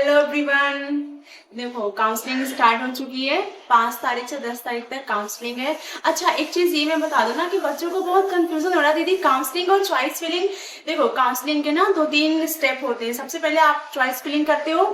Hello everyone. देखो counselling start हो चुकी है। 5 तारीख से 10 तारीख तक काउंसलिंग है। अच्छा एक चीज ये मैं बता दूं ना कि बच्चों को बहुत कंफ्यूजन हो रहा है दीदी काउंसलिंग और चॉइस फिलिंग। देखो काउंसलिंग के ना 2-3 स्टेप होते हैं। सबसे पहले आप चॉइस फिलिंग करते हो,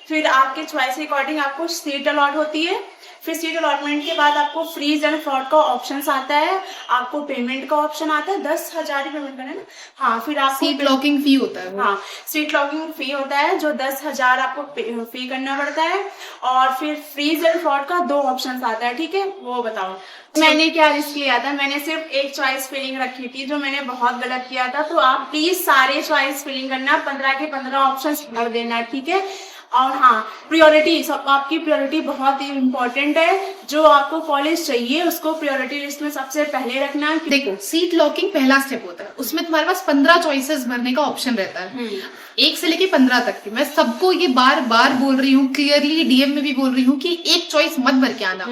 फिर आपके चॉइस के अकॉर्डिंग आपको सीट अलॉट होती है। फिर सीट अलॉटमेंट के बाद आपको फ्रीज एंड फ्रॉड का ऑप्शन आता है, आपको पेमेंट का ऑप्शन आता है। 10,000 ही पेमेंट करना है ना। हाँ फिर आपको सीट लॉकिंग फी होता है। हाँ सीट लॉकिंग फी होता है जो 10,000 आपको पे करना पड़ता है। और फिर फ्रीज एंड फ्रॉड का 2 ऑप्शन आता है। ठीक है वो बताओ मैंने क्या रिस्क लिया था। मैंने सिर्फ एक चॉइस फिलिंग रखी थी जो मैंने बहुत गलत किया था। तो आप प्लीज सारे चॉइस फिलिंग करना, 15 के 15 ऑप्शन भर देना। ठीक है। और हाँ प्रायोरिटी, सब आपकी प्रायोरिटी बहुत ही इम्पोर्टेंट है। जो आपको कॉलेज चाहिए उसको प्रायोरिटी लिस्ट में सबसे पहले रखना। देखो सीट लॉकिंग पहला स्टेप होता है, उसमें तुम्हारे पास 15 चॉइसेस भरने का ऑप्शन रहता है, 1 से लेके 15 तक की। मैं सबको ये बार बार बोल रही हूँ, क्लियरली डीएम में भी बोल रही हूँ कि एक चॉइस मत भर के आना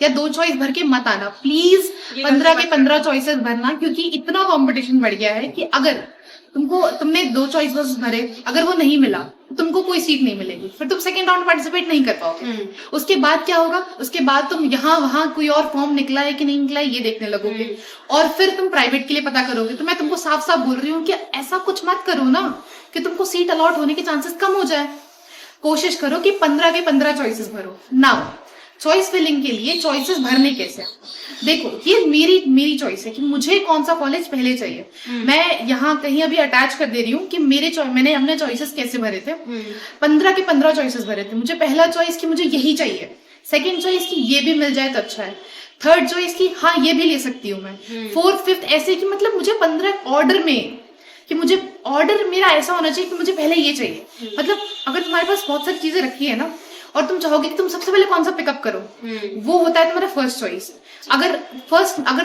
या 2 चॉइस भर के मत आना। प्लीज 15 के 15 चॉइसेस भरना, क्योंकि इतना कॉम्पिटिशन बढ़ गया है कि अगर तुमने 2 चॉइसेस भरे, अगर वो नहीं मिला तुमको कोई सीट नहीं मिलेगी, फिर तुम सेकंड राउंड पार्टिसिपेट नहीं कर पाओगे। उसके बाद क्या होगा, उसके बाद तुम यहाँ वहां कोई और फॉर्म निकला है कि नहीं निकला है ये देखने लगोगे, और फिर तुम प्राइवेट के लिए पता करोगे। तो मैं तुमको साफ साफ बोल रही हूँ कि ऐसा कुछ मत करो ना कि तुमको सीट अलॉट होने के चांसेस कम हो जाए। कोशिश करो कि 15 के 15 चॉइसेस भरो। नाउ चॉइस फिलिंग के लिए चॉइसेस भरने कैसे, देखो ये मेरी चॉइस है कि मुझे कौन सा कॉलेज पहले चाहिए। मैं यहाँ कहीं अभी अटैच कर दे रही हूँ कि मैंने अपने चॉइसेस कैसे भरे थे। 15 के 15 चॉइसेस भरे थे। मुझे पहला चॉइस कि मुझे यही चाहिए, सेकंड चॉइस की ये भी मिल जाए तो अच्छा है, थर्ड चॉइस की हाँ ये भी ले सकती हूँ मैं, फोर्थ फिफ्थ ऐसे कि मतलब मुझे 15 ऑर्डर में, कि मुझे ऑर्डर मेरा ऐसा होना चाहिए कि मुझे पहले ये चाहिए। मतलब अगर तुम्हारे पास बहुत सारी चीजें रखी है ना और तुम चाहोगे कि तुम सबसे पहले कौन सा पिकअप करो, वो होता है तुम्हारा फर्स्ट चॉइस। अगर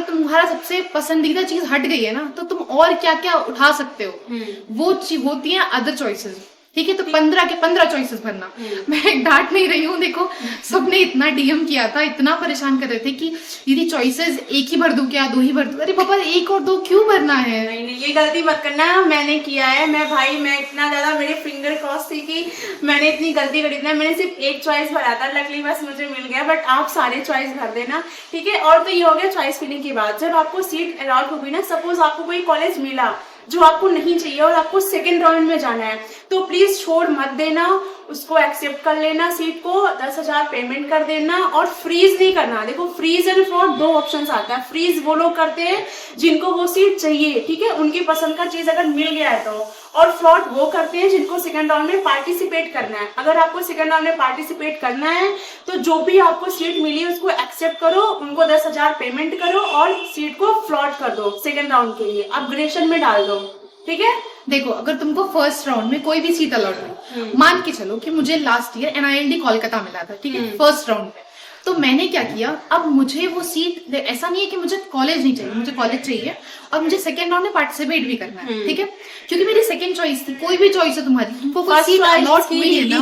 तुम्हारा सबसे पसंदीदा चीज हट गई है ना तो तुम और क्या क्या उठा सकते हो, वो होती है अदर चॉइसेस। ठीक है, तो 15 के 15 चॉइसेस भरना। मैं डांट नहीं रही हूँ, देखो सबने इतना डीएम किया था, इतना परेशान कर रहे थे कि दीदी चॉइसेस एक ही भर दूं क्या, 2 ही भर दूं। अरे पापा 1 और 2 क्यों भरना है। नहीं ये गलती मत करना, मैंने किया है। मैं इतना ज्यादा मेरे फिंगर क्रॉस थी कि मैंने इतनी गलती करी थी। मैंने सिर्फ एक चॉइस भरा था, लकली बस मुझे मिल गया। बट आप सारे चॉइस भर देना। ठीक है। और तो ये हो गया चॉइस फिलिंग की बात। जब आपको सीट अलॉट होगी ना, सपोज आपको कोई कॉलेज मिला जो आपको नहीं चाहिए और आपको सेकेंड राउंड में जाना है, तो प्लीज छोड़ मत देना, उसको एक्सेप्ट कर लेना। सीट को 10,000 पेमेंट कर देना और फ्रीज नहीं करना। देखो फ्रीज एंड फ्रॉड 2 ऑप्शंस आता है। फ्रीज वो लोग करते हैं जिनको वो सीट चाहिए, ठीक है, उनकी पसंद का चीज अगर मिल गया है तो। और फ्रॉड वो करते हैं जिनको सेकंड राउंड में पार्टिसिपेट करना है। अगर आपको सेकंड राउंड में पार्टिसिपेट करना है तो जो भी आपको सीट मिली उसको एक्सेप्ट करो, उनको 10,000 पेमेंट करो और सीट को फ्रॉड कर दो सेकंड राउंड के लिए, अपग्रेडेशन में डाल दो। ठीक है। देखो अगर तुमको फर्स्ट राउंड में कोई भी सीट अलॉट हुई, मान के चलो कि मुझे लास्ट ईयर NILD कोलकाता मिला था, ठीक है, फर्स्ट राउंड में, तो मैंने क्या किया, अब मुझे वो सीट, ऐसा नहीं है कि मुझे कॉलेज नहीं चाहिए, मुझे कॉलेज चाहिए और मुझे सेकंड राउंड में पार्टिसिपेट भी करना है। ठीक है, क्योंकि मेरी सेकंड चॉइस थी, कोई भी चॉइस है तुम्हारी, तुमको कोई सीट अलॉट हुई है ना,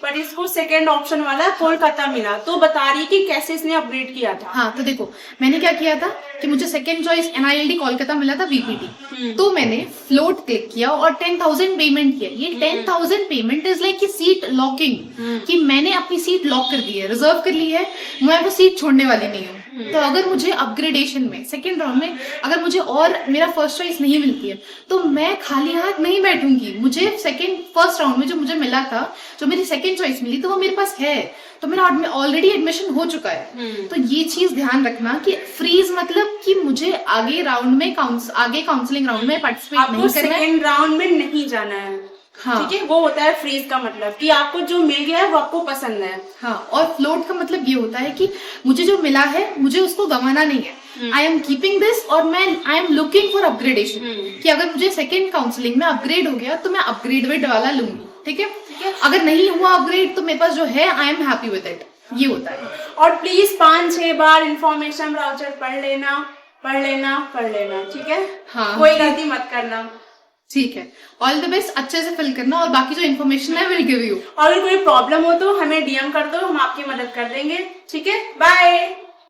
पर इसको सेकंड ऑप्शन वाला कोलकाता मिला, तो बता रही कि कैसे इसने अपग्रेड किया था। हाँ तो देखो मैंने क्या किया था कि मुझे सेकंड चॉइस NILD कोलकाता मिला था VPT, तो मैंने फ्लोट क्लिक किया और 10,000 पेमेंट किया। ये 10,000 payment is like seat locking, कि मैंने अपनी सीट लॉक कर दी है, रिजर्व कर ली है, मैं वो सीट छोड़ने वाली नहीं हूँ। तो अगर मुझे अपग्रेडेशन में सेकंड राउंड में अगर मुझे और मेरा फर्स्ट चॉइस नहीं मिलती है तो मैं खाली हाथ नहीं बैठूंगी। मुझे फर्स्ट राउंड में जो मुझे मिला था, जो मेरी सेकंड चॉइस मिली, तो वो मेरे पास है, तो मेरा ऑलरेडी एडमिशन हो चुका है। तो ये चीज ध्यान रखना कि फ्रीज मतलब कि मुझे आगे राउंड में काउंसलिंग राउंड में पार्टिसिपेट नहीं करना है, सेकंड राउंड में नहीं जाना है। हाँ ठीक है, वो होता है फ्रीज का मतलब कि आपको जो मिल गया है वो आपको पसंद है। हाँ, और फ्लोट का मतलब ये होता है कि मुझे जो मिला है मुझे उसको गंवाना नहीं है, आई एम कीपिंग दिस, और I am looking for upgradation, कि अगर मुझे सेकेंड काउंसलिंग में अपग्रेड हो गया तो मैं अपग्रेड वाला लूंगी। ठीक है, अगर नहीं हुआ अपग्रेड तो मेरे पास जो है I am happy with it, ये होता है। और प्लीज 5-6 बार इंफॉर्मेशन ब्राउचर पढ़ लेना। ठीक है। हाँ, कोई गलती मत करना। ठीक है, ऑल द बेस्ट, अच्छे से फिल करना, और बाकी जो इन्फॉर्मेशन है विल गिव यू। अगर कोई प्रॉब्लम हो तो हमें DM कर दो, हम आपकी मदद कर देंगे। ठीक है, बाय।